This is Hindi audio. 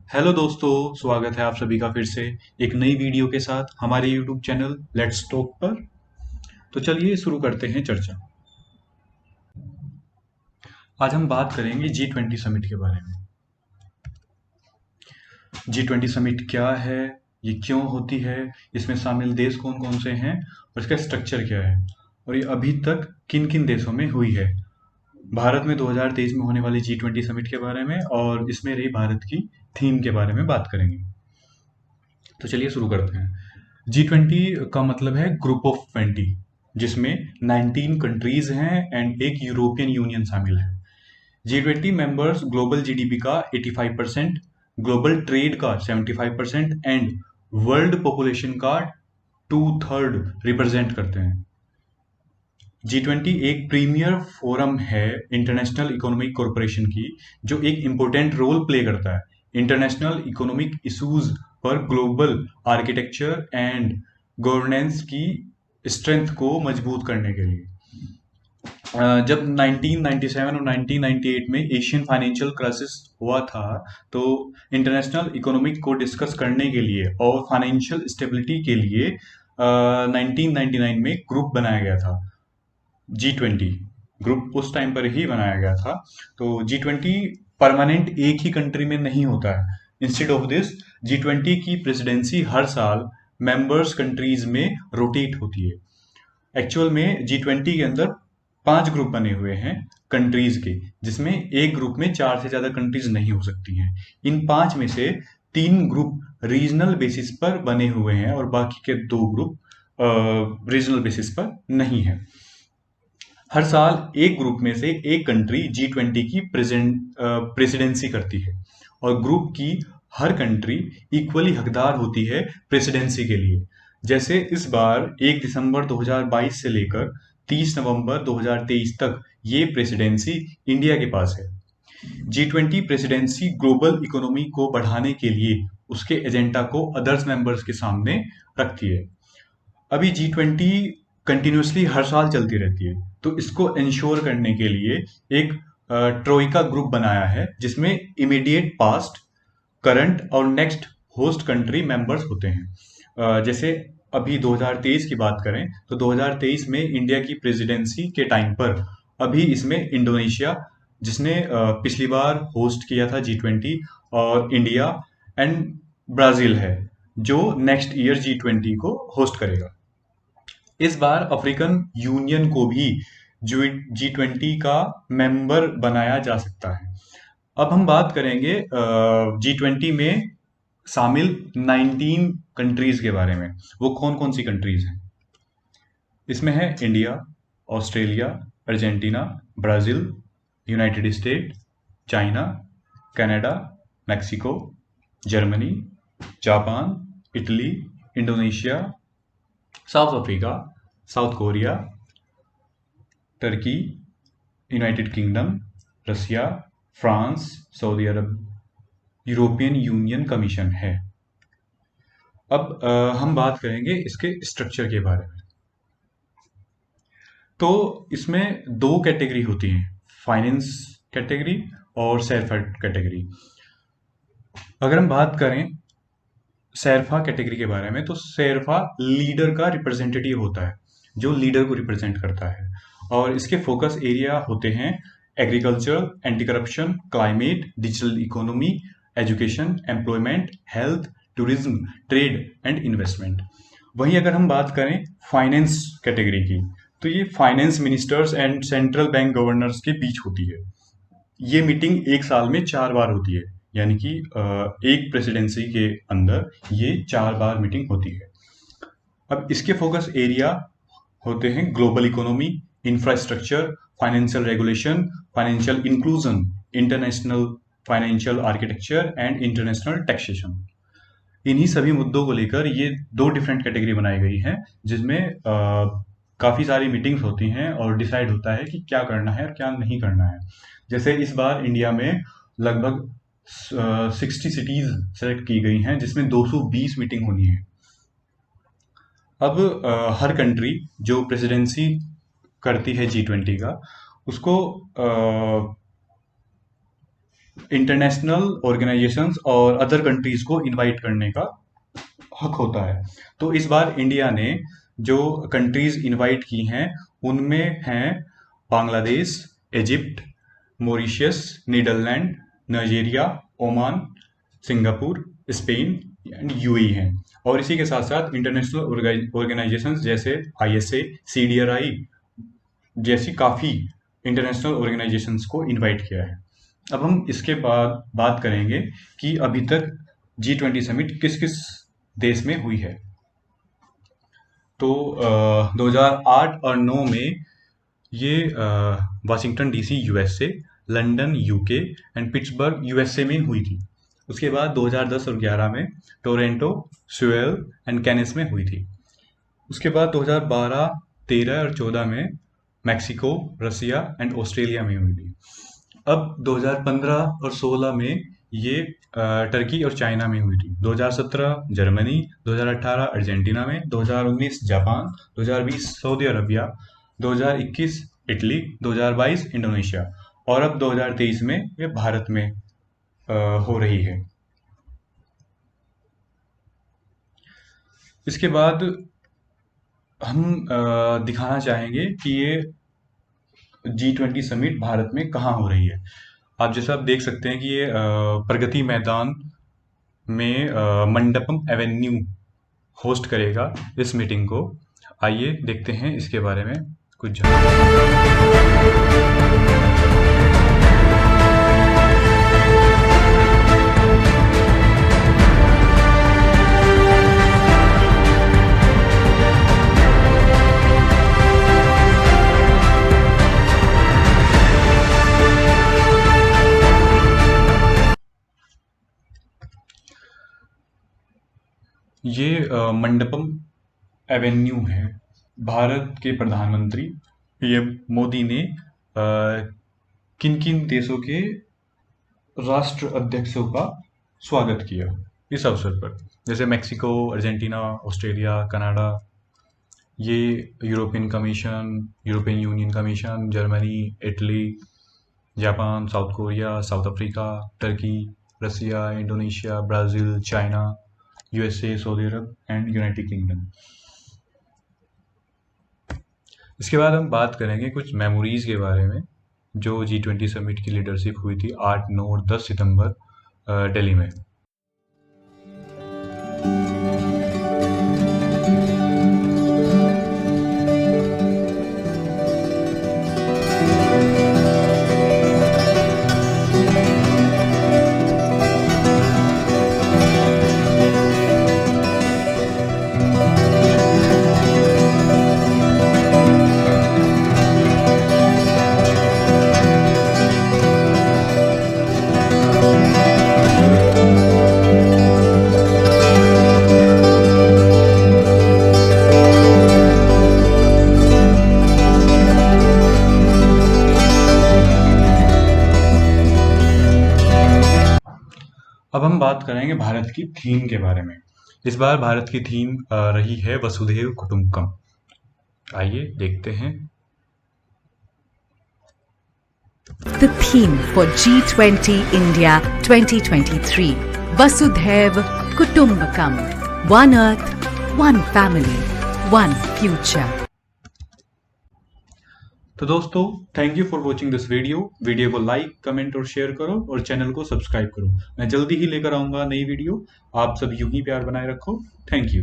हेलो दोस्तों, स्वागत है आप सभी का फिर से एक नई वीडियो के साथ हमारे यूट्यूब चैनल लेट्स टॉक पर। तो चलिए शुरू करते हैं चर्चा। आज हम बात करेंगे G20 समिट के बारे में। G20 समिट क्या है, ये क्यों होती है, इसमें शामिल देश कौन कौन से हैं और इसका स्ट्रक्चर क्या है और ये अभी तक किन किन देशों में हुई है। भारत में 2023 में होने वाली G20 समिट के बारे में और इसमें रही भारत की थीम के बारे में बात करेंगे। तो चलिए शुरू करते हैं। G20 का मतलब है ग्रुप ऑफ 20, जिसमें 19 कंट्रीज हैं एंड एक यूरोपियन यूनियन शामिल है। G20 मेंबर्स ग्लोबल जीडीपी का 85%, ग्लोबल ट्रेड का 75% एंड वर्ल्ड पॉपुलेशन का 2/3 रिप्रेजेंट करते हैं। G20 एक प्रीमियर फोरम है इंटरनेशनल इकोनॉमिक कॉरपोरेशन की, जो एक इम्पोर्टेंट रोल प्ले करता है इंटरनेशनल इकोनॉमिक इश्यूज पर ग्लोबल आर्किटेक्चर एंड गवर्नेंस की स्ट्रेंथ को मजबूत करने के लिए। जब 1997 और 1998 में एशियन फाइनेंशियल क्राइसिस हुआ था, तो इंटरनेशनल इकोनॉमिक को डिस्कस करने के लिए और फाइनेंशियल स्टेबिलिटी के लिए 1999 में ग्रुप बनाया गया था। G20 ग्रुप उस टाइम पर ही बनाया गया था। तो G20 परमानेंट एक ही कंट्री में नहीं होता है। इंस्टेड ऑफ दिस, G20 की प्रेसिडेंसी हर साल मेंबर्स कंट्रीज में रोटेट होती है। एक्चुअल में G20 के अंदर 5 ग्रुप बने हुए हैं कंट्रीज के, जिसमें एक ग्रुप में 4 से ज्यादा कंट्रीज नहीं हो सकती हैं। इन 5 में से 3 ग्रुप रीजनल बेसिस पर बने हुए हैं और बाकी के 2 ग्रुप रीजनल बेसिस पर नहीं है। हर साल एक ग्रुप में से एक कंट्री G20 की प्रेसिडेंसी करती है और ग्रुप की हर कंट्री इक्वली हकदार होती है प्रेसिडेंसी के लिए। जैसे इस बार 1 दिसंबर 2022 से लेकर 30 नवंबर 2023 तक ये प्रेसिडेंसी इंडिया के पास है। G20 प्रेसिडेंसी ग्लोबल इकोनॉमी को बढ़ाने के लिए उसके एजेंडा को अदर्स मेंबर्स के सामने रखती है। अभी G20 कंटिन्यूसली हर साल चलती रहती है, तो इसको इंश्योर करने के लिए एक ट्रोइका ग्रुप बनाया है, जिसमें इमीडिएट पास्ट, करंट और नेक्स्ट होस्ट कंट्री मेंबर्स होते हैं। जैसे अभी 2023 की बात करें तो 2023 में इंडिया की प्रेसिडेंसी के टाइम पर अभी इसमें इंडोनेशिया, जिसने पिछली बार होस्ट किया था G20, और इंडिया एंड ब्राजील है, जो नेक्स्ट ईयर G20 को होस्ट करेगा। इस बार अफ्रीकन यूनियन को भी G20 का मेंबर बनाया जा सकता है। अब हम बात करेंगे G20 में शामिल 19 कंट्रीज के बारे में। वो कौन कौन सी कंट्रीज हैं? इसमें है India, Australia, Argentina, Brazil, United State, China, Canada, Mexico, Germany, Japan, Italy, Indonesia, South Africa, South Korea, Turkey, United Kingdom, Russia, France, Saudi Arab, European union Commission है। अब हम बात करेंगे इसके स्ट्रक्चर के बारे में। तो इसमें 2 कैटेगरी होती हैं, फाइनेंस कैटेगरी और सेरफा कैटेगरी। अगर हम बात करें सेरफा कैटेगरी के बारे में, तो सेरफा लीडर का रिप्रेजेंटेटिव होता है, जो लीडर को रिप्रेजेंट करता है, और इसके फोकस एरिया होते हैं agriculture, anti corruption, climate, digital economy, education, employment, health, tourism, trade and investment. वहीं अगर हम बात करें फाइनेंस कैटेगरी की, तो ये finance ministers and central bank governors के बीच होती है। ये मीटिंग एक साल में 4 बार होती है, यानी कि एक प्रेसिडेंसी के अंदर ये 4 बार मीटिंग होती है। अब इसके फोकस एरिया होते हैं global economy, infrastructure, financial regulation, financial inclusion, international financial architecture and international taxation. इन्हीं सभी मुद्दों को लेकर ये 2 डिफरेंट कैटेगरी बनाई गई हैं, जिसमें काफ़ी सारी मीटिंग्स होती हैं और डिसाइड होता है कि क्या करना है और क्या नहीं करना है। जैसे इस बार इंडिया में लगभग 60 सिटीज सेलेक्ट की गई हैं, जिसमें 220 मीटिंग होनी है। अब हर कंट्री जो प्रेसिडेंसी करती है G20 का, उसको इंटरनेशनल ऑर्गेनाइजेशंस और अदर कंट्रीज को इनवाइट करने का हक होता है। तो इस बार इंडिया ने जो कंट्रीज इनवाइट की हैं उनमें हैं Bangladesh, Egypt, Mauritius, Netherland, Nigeria, Oman, Singapore, Spain and UAE हैं। और इसी के साथ साथ इंटरनेशनल ऑर्गेनाइजेशंस जैसे आईएसए, सीडीआरआई जैसी काफ़ी इंटरनेशनल ऑर्गेनाइजेशंस को इनवाइट किया है। अब हम इसके बाद बात करेंगे कि अभी तक G20 समिट किस किस देश में हुई है। तो 2008 और 9 में ये Washington DC USA, London UK and Pittsburgh USA में हुई थी। उसके बाद 2010 और 11 में टोरंटो, सियोल एंड कैनिस में हुई थी। उसके बाद 2012, 13 और 14 में मैक्सिको, रसिया एंड ऑस्ट्रेलिया में हुई थी। अब 2015 और 16 में ये टर्की और चाइना में हुई थी। 2017 जर्मनी, 2018 अर्जेंटीना में, 2019 Japan, 2020 Saudi Arabia, 2021 Italy, 2022 Indonesia और अब 2023 में ये भारत में हो रही है। इसके बाद हम दिखाना चाहेंगे कि ये G20 समिट भारत में कहाँ हो रही है। आप जैसा आप देख सकते हैं कि ये प्रगति मैदान में मंडपम एवेन्यू होस्ट करेगा इस मीटिंग को। आइए देखते हैं इसके बारे में कुछ ये मंडपम एवेन्यू है। भारत के प्रधानमंत्री पीएम मोदी ने किन किन देशों के राष्ट्र अध्यक्षों का स्वागत किया इस अवसर पर, जैसे मैक्सिको, अर्जेंटीना, ऑस्ट्रेलिया, कनाडा, ये European commission, European union commission, Germany, Italy, Japan, South Korea, South Africa, Turkey, Russia, Indonesia, Brazil, China, USA, Saudi Arab and United Kingdom. इसके बाद हम बात करेंगे कुछ मेमोरीज के बारे में जो G20 समिट की लीडरशिप हुई थी 8, 9 और 10 सितंबर दिल्ली में। अब हम बात करेंगे भारत की थीम के बारे में। इस बार भारत की थीम रही है वसुधैव कुटुंबकम। आइए देखते हैं। The theme for G20 India 2023, Vasudhaiv Kutumbakam, one earth, one family, one future. तो दोस्तों, thank you for watching this video को लाइक, कमेंट और शेयर करो और चैनल को सब्सक्राइब करो। मैं जल्दी ही लेकर आऊंगा नई वीडियो। आप सब यूं ही प्यार बनाए रखो। Thank you.